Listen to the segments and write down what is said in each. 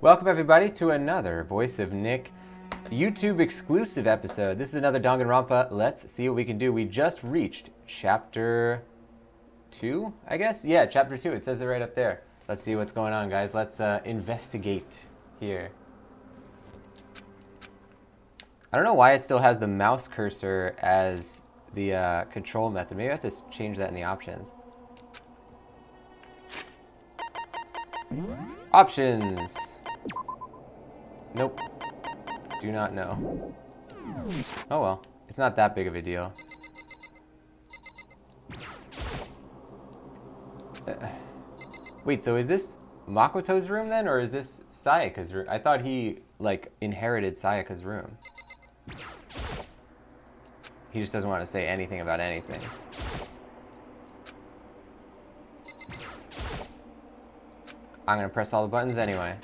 Welcome everybody to another Voice of Nick YouTube exclusive episode. This is another Danganronpa. Let's see what we can do. We just reached chapter 2, I guess? Yeah, chapter 2. It says it right up there. Let's see what's going on, guys. Let's investigate here. I don't know why it still has the mouse cursor as the control method. Maybe I have to change that in the options. Options. Nope. Do not know. Oh well. It's not that big of a deal. Wait, so is this Makoto's room then? Or is this Sayaka's room? I thought he, like, inherited Sayaka's room. He just doesn't want to say anything about anything. I'm gonna press all the buttons anyway.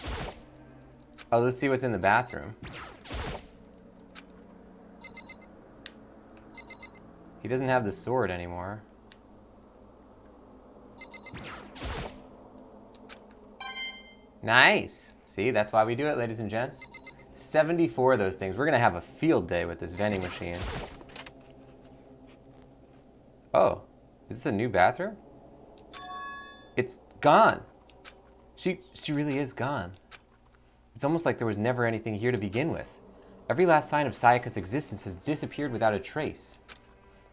Oh, let's see what's in the bathroom. He doesn't have the sword anymore. Nice! See, that's why we do it, ladies and gents. 74 of those things. We're gonna have a field day with this vending machine. Oh, is this a new bathroom? It's gone! She really is gone. It's almost like there was never anything here to begin with. Every last sign of Sayaka's existence has disappeared without a trace.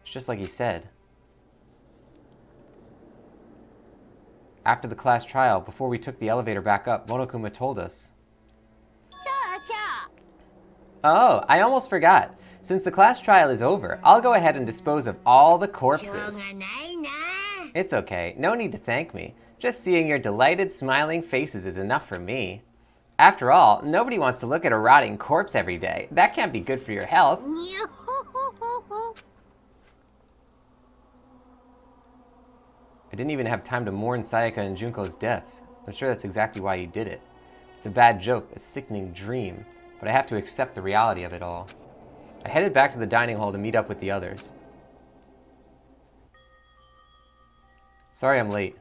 It's just like he said. After the class trial, before we took the elevator back up, Monokuma told us. Oh, I almost forgot. Since the class trial is over, I'll go ahead and dispose of all the corpses. It's okay. No need to thank me. Just seeing your delighted, smiling faces is enough for me. After all, nobody wants to look at a rotting corpse every day. That can't be good for your health. I didn't even have time to mourn Sayaka and Junko's deaths. I'm sure that's exactly why he did it. It's a bad joke, a sickening dream, but I have to accept the reality of it all. I headed back to the dining hall to meet up with the others. Sorry I'm late.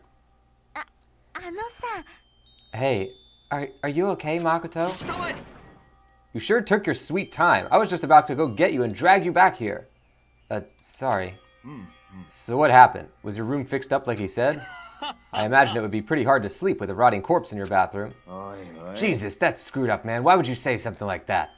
Hey, are you okay, Makoto? You sure took your sweet time. I was just about to go get you and drag you back here. Sorry. So what happened? Was your room fixed up like he said? I imagine it would be pretty hard to sleep with a rotting corpse in your bathroom. Jesus, that's screwed up, man. Why would you say something like that?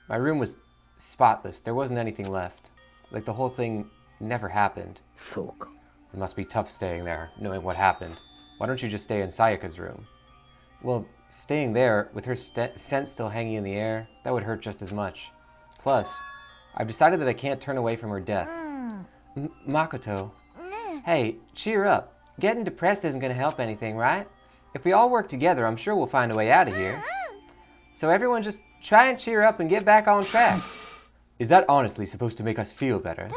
My room was spotless. There wasn't anything left. Like the whole thing never happened. It must be tough staying there, knowing what happened. Why don't you just stay in Sayaka's room? Well, staying there, with her scent still hanging in the air, that would hurt just as much. Plus, I've decided that I can't turn away from her death. Makoto. Hey, cheer up. Getting depressed isn't going to help anything, right? If we all work together, I'm sure we'll find a way out of here. So everyone just try and cheer up and get back on track. Is that honestly supposed to make us feel better?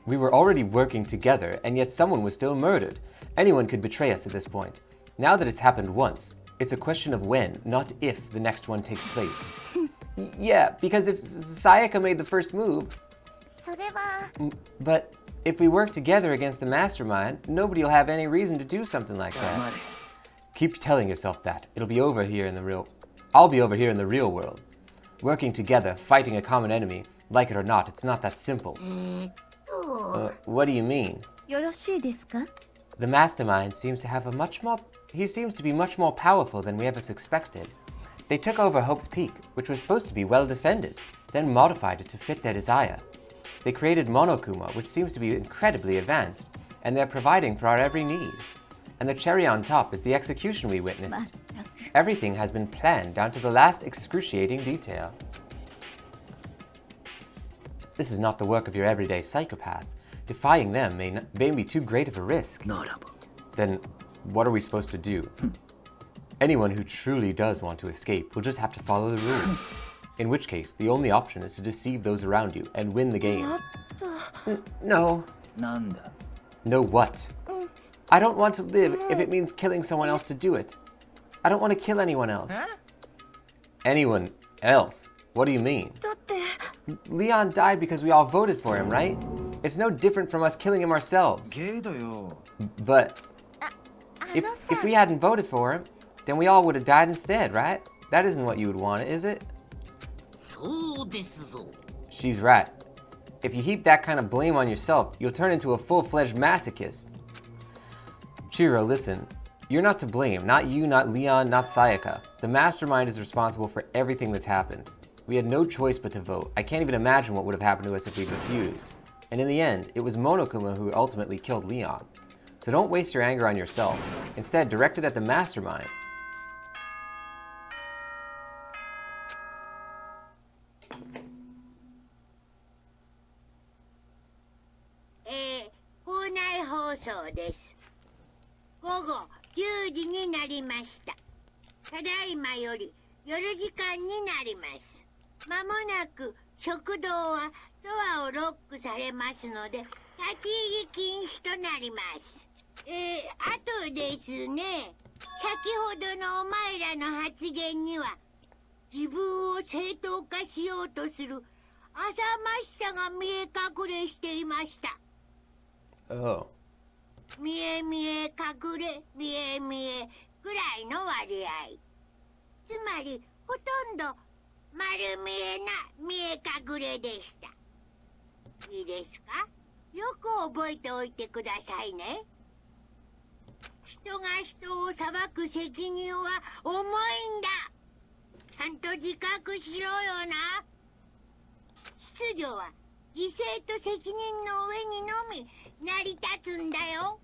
We were already working together, and yet someone was still murdered. Anyone could betray us at this point. Now that it's happened once, it's a question of when, not if, the next one takes place. Yeah, because if Sayaka made the first move... But if we work together against the mastermind, nobody will have any reason to do something like that. Keep telling yourself that. It'll be over here in the real... I'll be over here in the real world. Working together, fighting a common enemy, like it or not, it's not that simple. What do you mean? The mastermind seems to have he seems to be much more powerful than we ever expected. They took over Hope's Peak, which was supposed to be well defended, then modified it to fit their desire. They created Monokuma, which seems to be incredibly advanced, and they're providing for our every need. And the cherry on top is the execution we witnessed. Everything has been planned down to the last excruciating detail. This is not the work of your everyday psychopath. Defying them may be too great of a risk. Then what are we supposed to do? Anyone who truly does want to escape will just have to follow the rules. In which case, the only option is to deceive those around you and win the game. No. No what? I don't want to live if it means killing someone else to do it. I don't want to kill anyone else. Anyone else? What do you mean? Leon died because we all voted for him, right? It's no different from us killing him ourselves. But if we hadn't voted for him, then we all would have died instead, right? That isn't what you would want, is it? そうですぞ。 She's right. If you heap that kind of blame on yourself, you'll turn into a full-fledged masochist. Chihiro, listen. You're not to blame. Not you, not Leon, not Sayaka. The mastermind is responsible for everything that's happened. We had no choice but to vote. I can't even imagine what would have happened to us if we'd refused. And in the end, it was Monokuma who ultimately killed Leon. So don't waste your anger on yourself. Instead, direct it at the mastermind. Oh. 見え見え隠れ見え見えくらいの割合。つまりほとんど丸見えな見え隠れでした。いいですか？よく覚えておいてくださいね。人が人を裁く責任は重いんだ。ちゃんと自覚しろよな。秩序は犠牲と責任の上にのみ成り立つんだよ。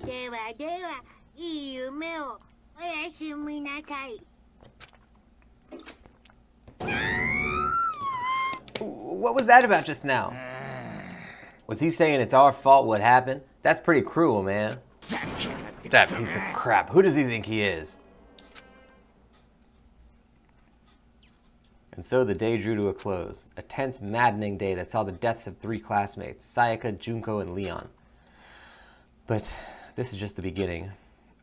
ではでは、いい夢をおやすみなさい。What was that about just now? Was he saying it's our fault what happened? That's pretty cruel, man. That piece of crap. Who does he think he is? And so the day drew to a close. A tense, maddening day that saw the deaths of 3 classmates, Sayaka, Junko, and Leon. But this is just the beginning.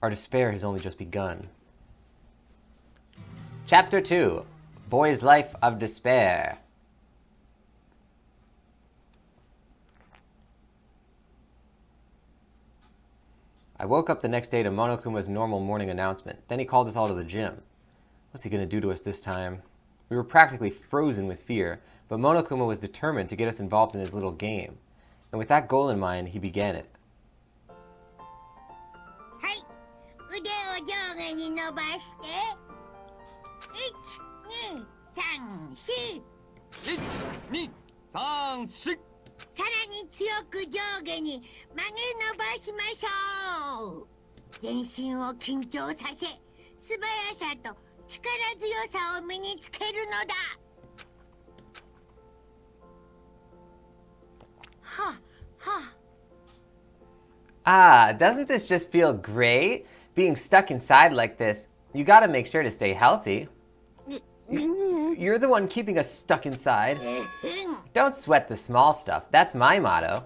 Our despair has only just begun. Chapter 2. Boy's Life of Despair. I woke up the next day to Monokuma's normal morning announcement. Then he called us all to the gym. What's he gonna do to us this time? We were practically frozen with fear, but Monokuma was determined to get us involved in his little game. And with that goal in mind, he began it. はい、腕を上下に伸ばして。1、2、3、4。1、2、3、4。さらに強く上下に曲げ伸ばしましょう。全身を緊張させ、素早さと力強さを身につけるのだ。はは。Ah, doesn't this just feel great? Being stuck inside like this, you gotta make sure to stay healthy. You're the one keeping us stuck inside. Don't sweat the small stuff. That's my motto.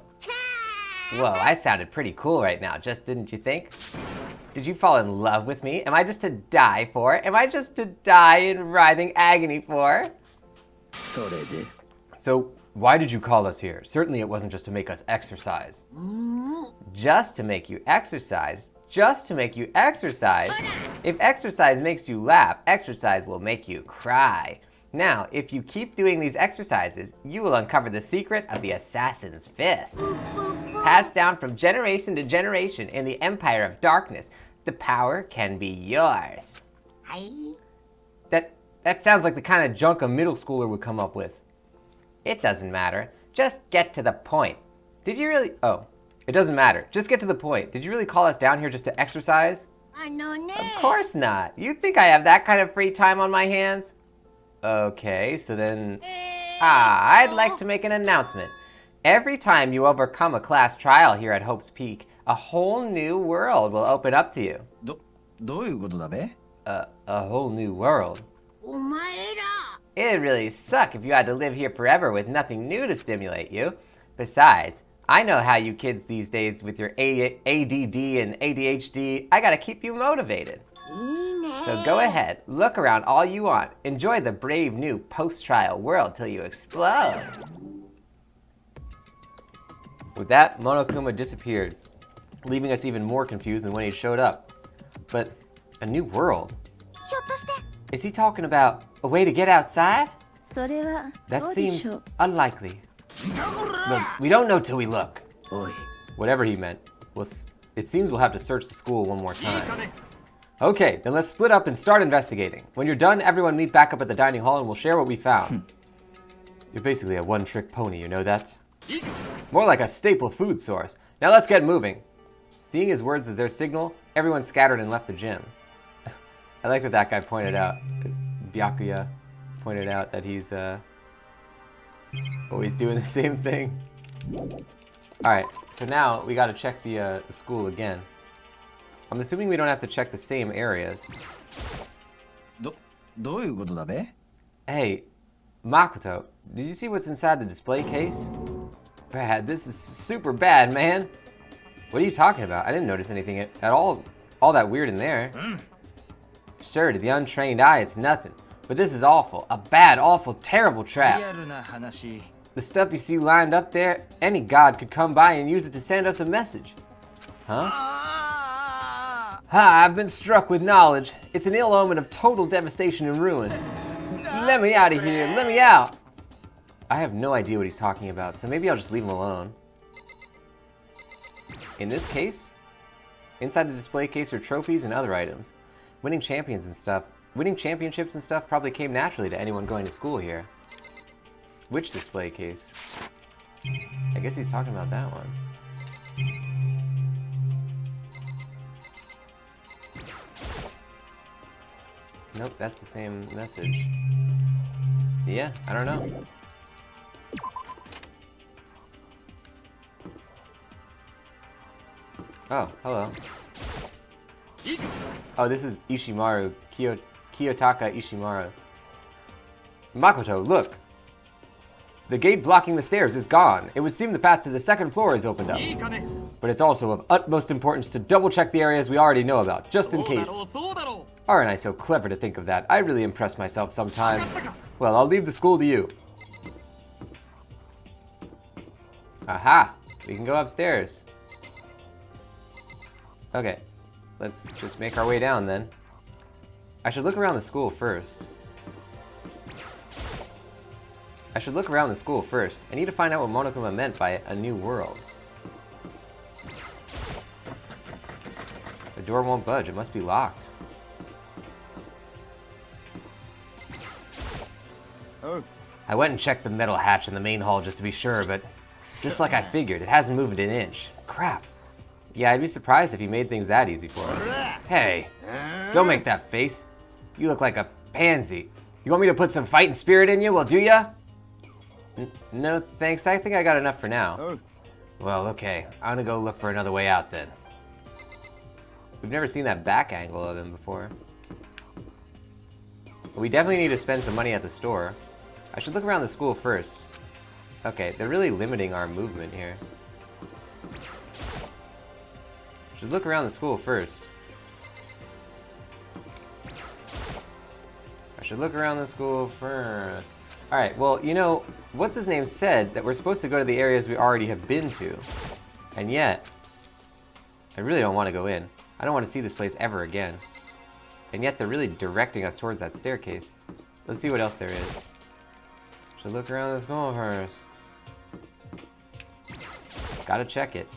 Whoa, I sounded pretty cool right now, just didn't you think? Did you fall in love with me? Am I just to die for? Am I just to die in writhing agony for? So, why did you call us here? Certainly it wasn't just to make us exercise. Just to make you exercise? Just to make you exercise? If exercise makes you laugh, exercise will make you cry. Now, if you keep doing these exercises, you will uncover the secret of the assassin's fist. Passed down from generation to generation in the Empire of Darkness, the power can be yours. That sounds like the kind of junk a middle schooler would come up with. It doesn't matter. Just get to the point. Did you really... Oh, it doesn't matter. Just get to the point. Did you really call us down here just to exercise? Of course not. You think I have that kind of free time on my hands? Okay, so then... I'd like to make an announcement. Every time you overcome a class trial here at Hope's Peak, a whole new world will open up to you. どういうことだべ? A whole new world. It'd really suck if you had to live here forever with nothing new to stimulate you. Besides, I know how you kids these days with your ADD and ADHD, I gotta keep you motivated. So go ahead, look around all you want. Enjoy the brave new post-trial world till you explode. With that, Monokuma disappeared, leaving us even more confused than when he showed up. But A new world? ひょっとして Is he talking about a way to get outside? それはど That うでし seems ょう unlikely. Look, we don't know till we look. おい Whatever he meant. It seems we'll have to search the school one more time. Okay, then let's split up and start investigating. When you're done, everyone meet back up at the dining hall and we'll share what we found. You're basically a one-trick pony, you know that? More like a staple food source. Now let's get moving. Seeing his words as their signal, everyone scattered and left the gym. I like that guy pointed out, Byakuya pointed out that he's always doing the same thing. Alright, so now we gotta check the school again. I'm assuming we don't have to check the same areas. どういうことだべ Hey, Makoto, did you see what's inside the display case? Bad, this is super bad, man. What are you talking about? I didn't notice anything at all that weird in there. Sure, to the untrained eye, it's nothing. But this is awful. A bad, awful, terrible リ trap. アルな話 The stuff you see lined up there, any god could come by and use it to send us a message. Huh? あ Ha, I've been struck with knowledge. It's an ill omen of total devastation and ruin. Let me out of here, let me out! I have no idea what he's talking about, so maybe I'll just leave him alone. In this case, inside the display case are trophies and other items. Winning championships and stuff probably came naturally to anyone going to school here. Which display case? I guess he's talking about that one. Nope, that's the same message. Yeah, I don't know. Oh, hello. Oh, this is Ishimaru, Kiyotaka Ishimaru. Makoto, look! The gate blocking the stairs is gone. It would seem the path to the second floor is opened up. いいかね But it's also of utmost importance to double check the areas we already know about, just in そうだ case. ろうそうだろ Aren't I so clever to think of that? I really impress myself sometimes. Well, I'll leave the school to you. Aha! We can go upstairs. Okay, let's just make our way down then. I should look around the school first. I need to find out what Monokuma meant by a new world. The door won't budge. It must be locked. Oh. I went and checked the metal hatch in the main hall just to be sure, but just like I figured, it hasn't moved an inch. Crap. Yeah, I'd be surprised if he made things that easy for us. Hey, don't make that face. You look like a pansy. You want me to put some fighting spirit in you? Well, do ya? No, thanks. I think I got enough for now. Oh. Well, okay. I'm gonna go look for another way out then. We've never seen that back angle of him before. We definitely need to spend some money at the store. I should look around the school first. Okay, they're really limiting our movement here. Should look around the school first. Alright, well, you know, what's his name said that we're supposed to go to the areas we already have been to. And yet, I really don't want to go in. I don't want to see this place ever again. And yet they're really directing us towards that staircase. Let's see what else there is. Should look around the school first. Gotta check it.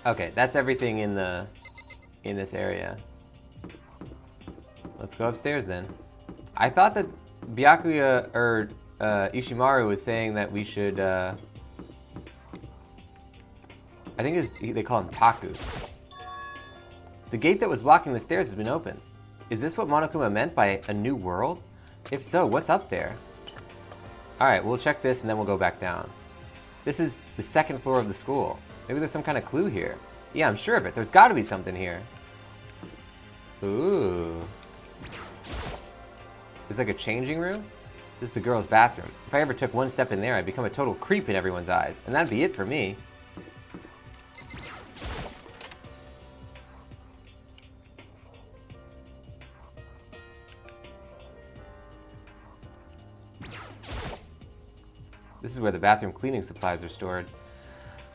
Okay, that's everything in this area. Let's go upstairs then. I thought that Byakuya or Ishimaru was saying that we should. I think they call him Taku. The gate that was blocking the stairs has been opened. Is this what Monokuma meant by a new world? If so, what's up there? Alright, we'll check this and then we'll go back down. This is the second floor of the school. Maybe there's some kind of clue here. Yeah, I'm sure of it. There's gotta be something here. Ooh. It's like a changing room? This is the girls' bathroom. If I ever took one step in there, I'd become a total creep in everyone's eyes. And that'd be it for me. This is where the bathroom cleaning supplies are stored.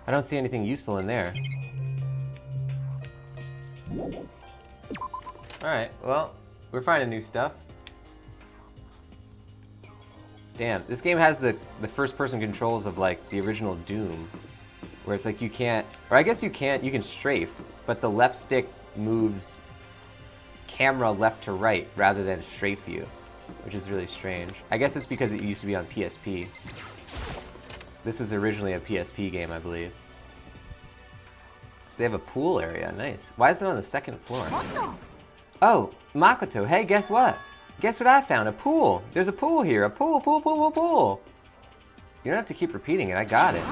I don't see anything useful in there. Alright, well, we're finding new stuff. Damn, this game has the first-person controls of, like, the original Doom. Where it's like you can't, or I guess you can't, you can strafe, but the left stick moves camera left to right rather than strafe you, which is really strange. I guess it's because it used to be on PSP. This was originally a PSP game, I believe. So they have a pool area, nice. Why is it on the second floor? Oh, Makoto, hey, guess what? Guess what I found? A pool. There's a pool here. A pool, pool, pool, pool, pool. You don't have to keep repeating it. I got it.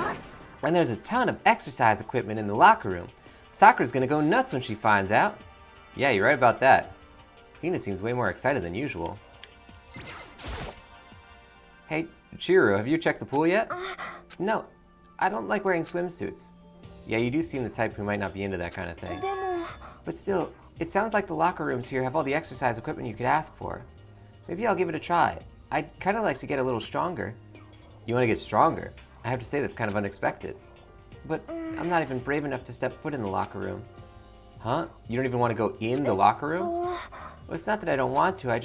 And there's a ton of exercise equipment in the locker room. Sakura's gonna go nuts when she finds out. Yeah, you're right about that. Hina seems way more excited than usual. Hey, Chiro, have you checked the pool yet? No, I don't like wearing swimsuits. Yeah, you do seem the type who might not be into that kind of thing. But still, it sounds like the locker rooms here have all the exercise equipment you could ask for. Maybe I'll give it a try. I'd kind of like to get a little stronger. You want to get stronger? I have to say that's kind of unexpected. But I'm not even brave enough to step foot in the locker room. Huh? You don't even want to go in the locker room? Well, it's not that I don't want to, I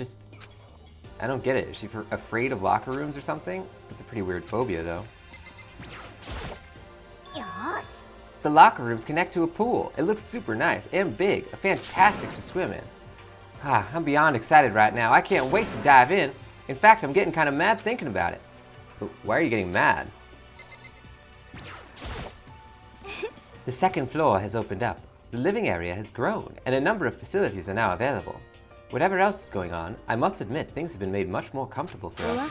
don't get it. Is she afraid of locker rooms or something? It's a pretty weird phobia, though. The locker rooms connect to a pool. It looks super nice and big, fantastic to swim in. I'm beyond excited right now. I can't wait to dive in. In fact, I'm getting kind of mad thinking about it. But why are you getting mad? The second floor has opened up. The living area has grown, and a number of facilities are now available. Whatever else is going on, I must admit things have been made much more comfortable for us.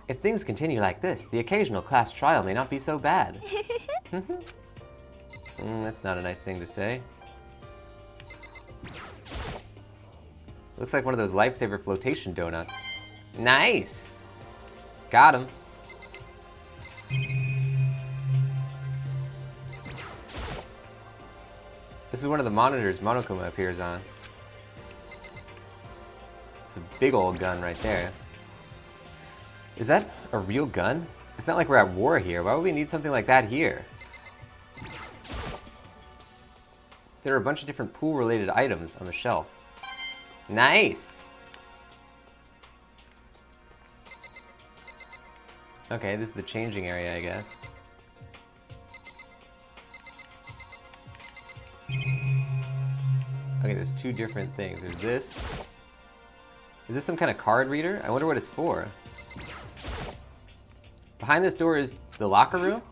If things continue like this, the occasional class trial may not be so bad. That's not a nice thing to say. Looks like one of those lifesaver flotation donuts. Nice! Got him. This is one of the monitors Monokuma appears on. It's a big old gun right there. Is that a real gun? It's not like we're at war here. Why would we need something like that here? There are a bunch of different pool-related items on the shelf. Nice! Okay, this is the changing area, I guess. Okay, there's two different things. There's this. Is this some kind of card reader? I wonder what it's for. Behind this door is the locker room?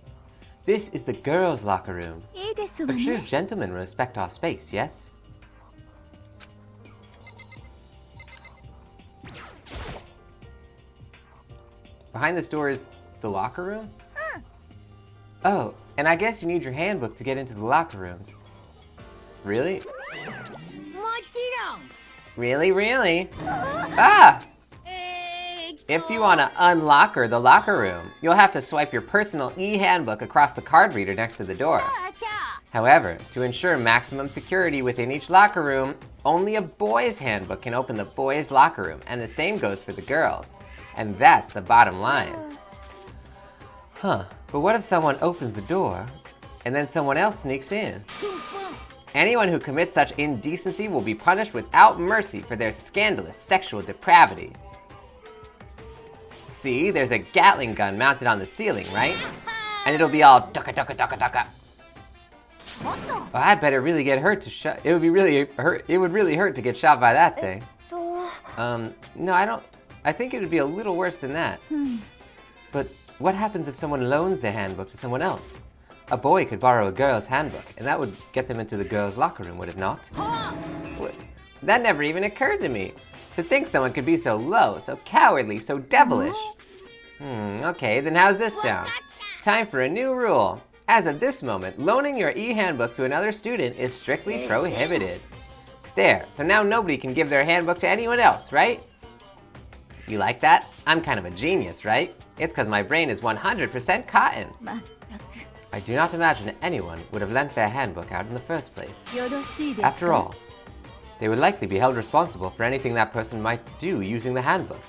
This is the girls' locker room. But true gentlemen respect our space, yes? Behind this door is the locker room? Oh, and I guess you need your handbook to get into the locker rooms. Really? Really, really? Ah! If you want to unlocker the locker room, you'll have to swipe your personal e-handbook across the card reader next to the door. However, to ensure maximum security within each locker room, only a boy's handbook can open the boys' locker room, and the same goes for the girls. And that's the bottom line. Huh, but what if someone opens the door, and then someone else sneaks in? Anyone who commits such indecency will be punished without mercy for their scandalous sexual depravity. See, there's a Gatling gun mounted on the ceiling, right? And it'll be all ducka ducka ducka ducka. Well, I'd better really get hurt to shot. It would really hurt to get shot by that thing. No, I don't. I think it would be a little worse than that. But what happens if someone loans their handbook to someone else? A boy could borrow a girl's handbook, and that would get them into the girls' locker room, would it not? That never even occurred to me. To think someone could be so low, so cowardly, so devilish. Okay, then how's this sound? Time for a new rule. As of this moment, loaning your e-handbook to another student is strictly prohibited. There, so now nobody can give their handbook to anyone else, right? You like that? I'm kind of a genius, right? It's because my brain is 100% cotton. I do not imagine anyone would have lent their handbook out in the first place. After all, they would likely be held responsible for anything that person might do using the handbook.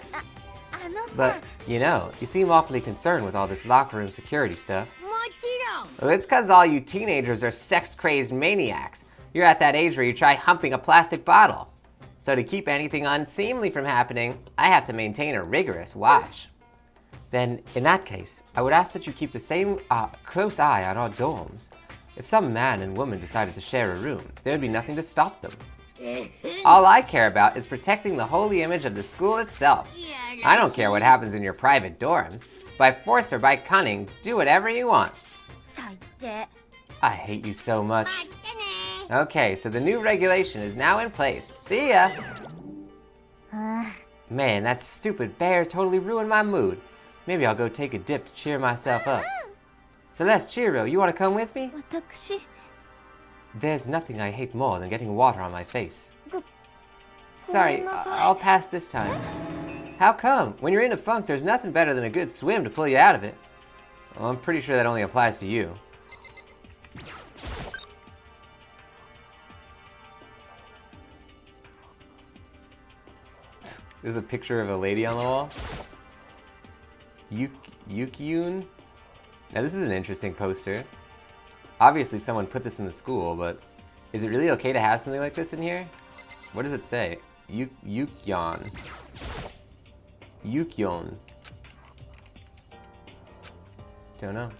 But, you know, you seem awfully concerned with all this locker room security stuff. Well, it's 'cause all you teenagers are sex-crazed maniacs. You're at that age where you try humping a plastic bottle. So to keep anything unseemly from happening, I have to maintain a rigorous watch. Then, in that case, I would ask that you keep the same close eye on our dorms. If some man and woman decided to share a room, there would be nothing to stop them. All I care about is protecting the holy image of the school itself. I don't care what happens in your private dorms. By force or by cunning, do whatever you want. I hate you so much. Okay, so the new regulation is now in place. See ya! Man, that stupid bear totally ruined my mood. Maybe I'll go take a dip to cheer myself up. Celeste, Chiro, you want to come with me? There's nothing I hate more than getting water on my face. Sorry, I'll pass this time. How come? When you're in a funk, there's nothing better than a good swim to pull you out of it. Well, I'm pretty sure that only applies to you. There's a picture of a lady on the wall. Yukyun? Now this is an interesting poster. Obviously someone put this in the school, but is it really okay to have something like this in here? What does it say? Yukyon. Yukyon. Don't know.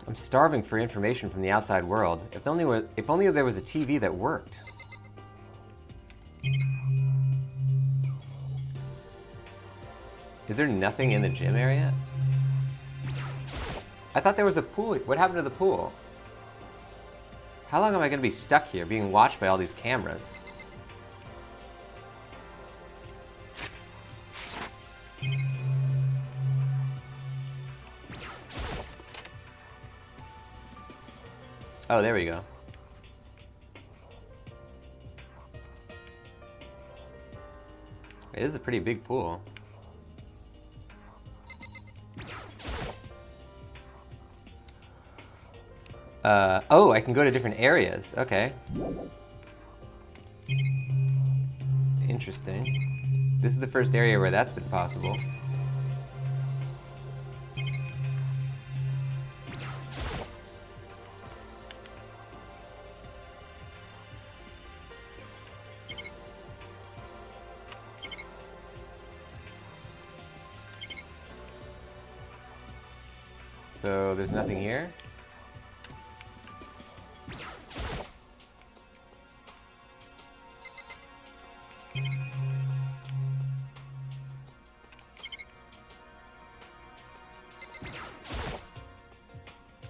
I'm starving for information from the outside world. If only there was a TV that worked. Is there nothing in the gym area? I thought there was a pool. What happened to the pool? How long am I going to be stuck here being watched by all these cameras? Oh, there we go. It is a pretty big pool. Oh, I can go to different areas. Okay. Interesting. This is the first area where that's been possible. So there's nothing here.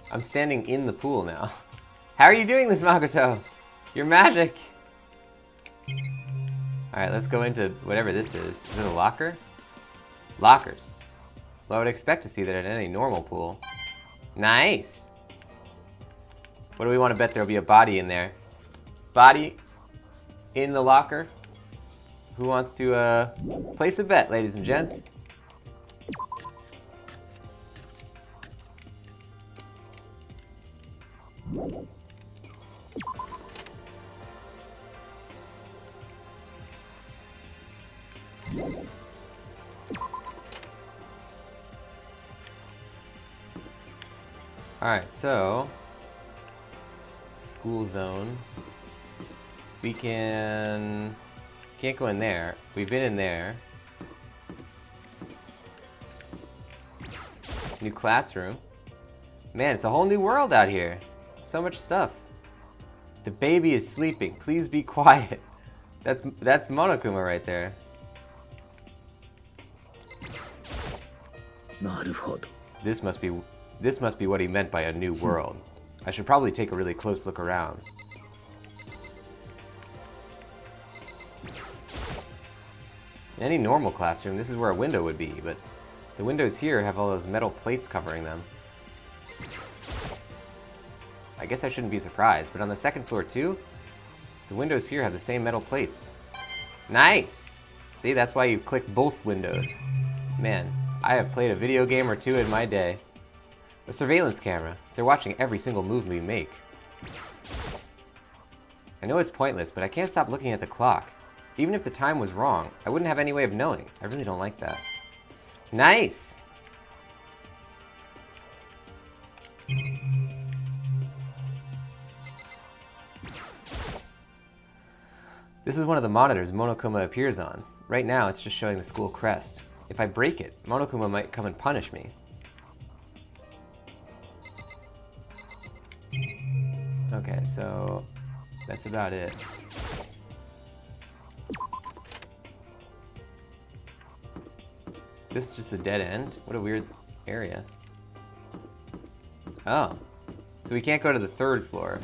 I'm standing in the pool now. How are you doing this, Makoto? You're magic! Alright, let's go into whatever this is. Is it a locker? Lockers. Well, I would expect to see that at any normal pool. Nice! What do we want to bet there'll be a body in there? Body in the locker? Who wants to place a bet, ladies and gents? Alright, so school zone. We can't go in there. We've been in there. New classroom. Man, it's a whole new world out here. So much stuff. The baby is sleeping. Please be quiet. That's Monokuma right there. This must be what he meant by a new world. I should probably take a really close look around. In any normal classroom, this is where a window would be, but the windows here have all those metal plates covering them. I guess I shouldn't be surprised, but on the second floor too, the windows here have the same metal plates. Nice! See, that's why you click both windows. Man, I have played a video game or two in my day. A surveillance camera. They're watching every single move we make. I know it's pointless, but I can't stop looking at the clock. Even if the time was wrong, I wouldn't have any way of knowing. I really don't like that. Nice! This is one of the monitors Monokuma appears on. Right now, it's just showing the school crest. If I break it, Monokuma might come and punish me. Okay, so that's about it. This is just a dead end? What a weird area. Oh. So we can't go to the 3rd floor.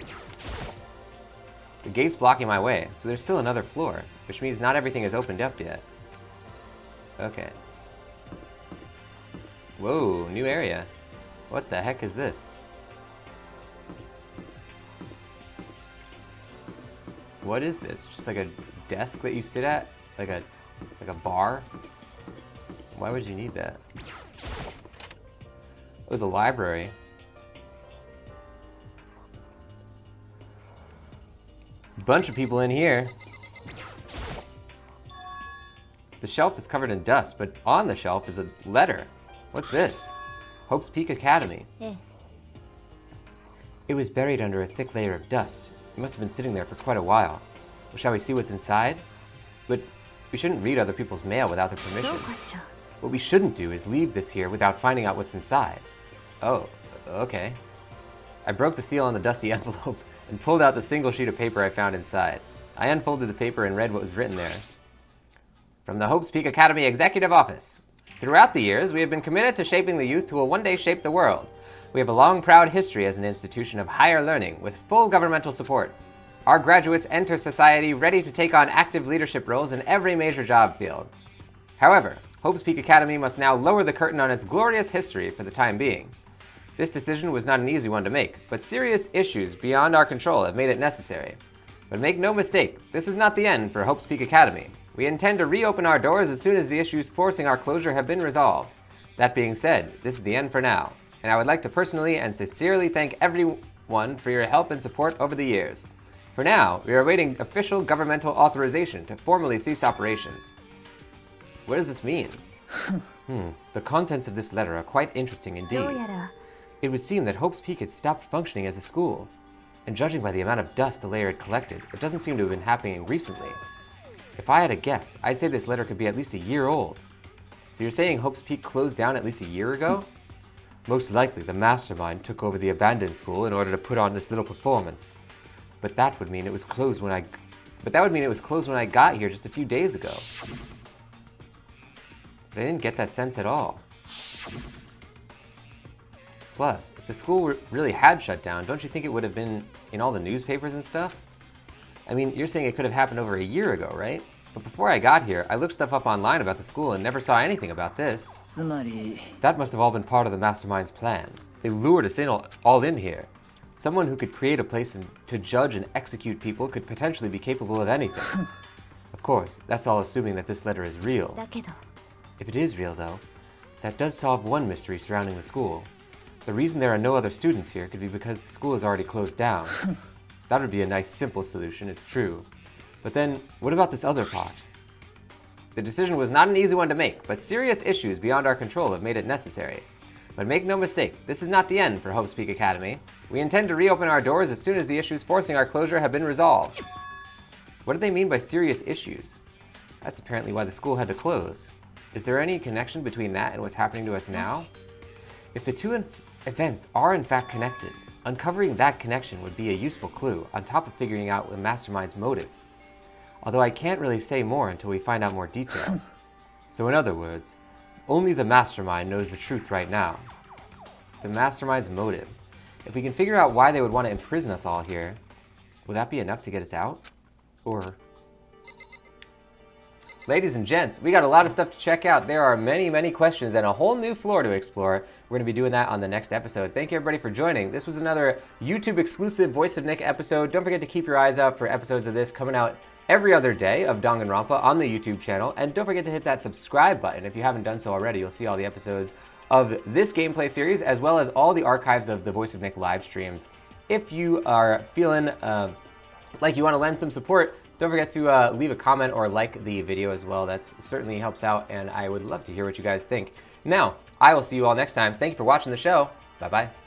The gate's blocking my way, so there's still another floor, which means not everything is opened up yet. Okay. Whoa, new area. What the heck is this? What is this? Just like a desk that you sit at? Like a bar? Why would you need that? Oh, the library. Bunch of people in here. The shelf is covered in dust, but on the shelf is a letter. What's this? Hope's Peak Academy. It was buried under a thick layer of dust. It must have been sitting there for quite a while. Well, shall we see what's inside? But we shouldn't read other people's mail without their permission. What we shouldn't do is leave this here without finding out what's inside. Oh, okay. I broke the seal on the dusty envelope and pulled out the single sheet of paper I found inside. I unfolded the paper and read what was written there. From the Hope's Peak Academy Executive Office. Throughout the years, we have been committed to shaping the youth who will one day shape the world. We have a long, proud history as an institution of higher learning with full governmental support. Our graduates enter society ready to take on active leadership roles in every major job field. However, Hope's Peak Academy must now lower the curtain on its glorious history for the time being. This decision was not an easy one to make, but serious issues beyond our control have made it necessary. But make no mistake, this is not the end for Hope's Peak Academy. We intend to reopen our doors as soon as the issues forcing our closure have been resolved. That being said, this is the end for now, and I would like to personally and sincerely thank everyone for your help and support over the years. For now, we are awaiting official governmental authorization to formally cease operations. What does this mean? The contents of this letter are quite interesting indeed. It would seem that Hope's Peak had stopped functioning as a school, and judging by the amount of dust the layer had collected, it doesn't seem to have been happening recently. If I had to guess, I'd say this letter could be at least a year old. So you're saying Hope's Peak closed down at least a year ago? Most likely, the mastermind took over the abandoned school in order to put on this little performance. But that would mean it was closed when I got here just a few days ago. But I didn't get that sense at all. Plus, if the school really had shut down, don't you think it would have been in all the newspapers and stuff? I mean, you're saying it could have happened over a year ago, right? But before I got here, I looked stuff up online about the school and never saw anything about this. That must have all been part of the mastermind's plan. They lured us all in here. Someone who could create a place to judge and execute people could potentially be capable of anything. Of course, that's all assuming that this letter is real. If it is real, though, that does solve one mystery surrounding the school. The reason there are no other students here could be because the school is already closed down. That would be a nice, simple solution, it's true. But then, what about this other part? The decision was not an easy one to make, but serious issues beyond our control have made it necessary. But make no mistake, this is not the end for Hope's Peak Academy. We intend to reopen our doors as soon as the issues forcing our closure have been resolved. What do they mean by serious issues? That's apparently why the school had to close. Is there any connection between that and what's happening to us now? If the two events are in fact connected, uncovering that connection would be a useful clue, on top of figuring out the mastermind's motive. Although I can't really say more until we find out more details. So in other words, only the mastermind knows the truth right now. The mastermind's motive. If we can figure out why they would want to imprison us all here, will that be enough to get us out? Or... Ladies and gents, we got a lot of stuff to check out. There are many, many questions and a whole new floor to explore. We're going to be doing that on the next episode. Thank you everybody for joining. This was another YouTube exclusive Voice of Nick episode. Don't forget to keep your eyes out for episodes of this coming out every other day of Danganronpa on the YouTube channel. And don't forget to hit that subscribe button. If you haven't done so already, you'll see all the episodes of this gameplay series, as well as all the archives of the Voice of Nick live streams. If you are feeling like you want to lend some support, don't forget to leave a comment or like the video as well. That certainly helps out, and I would love to hear what you guys think. Now, I will see you all next time. Thank you for watching the show. Bye-bye.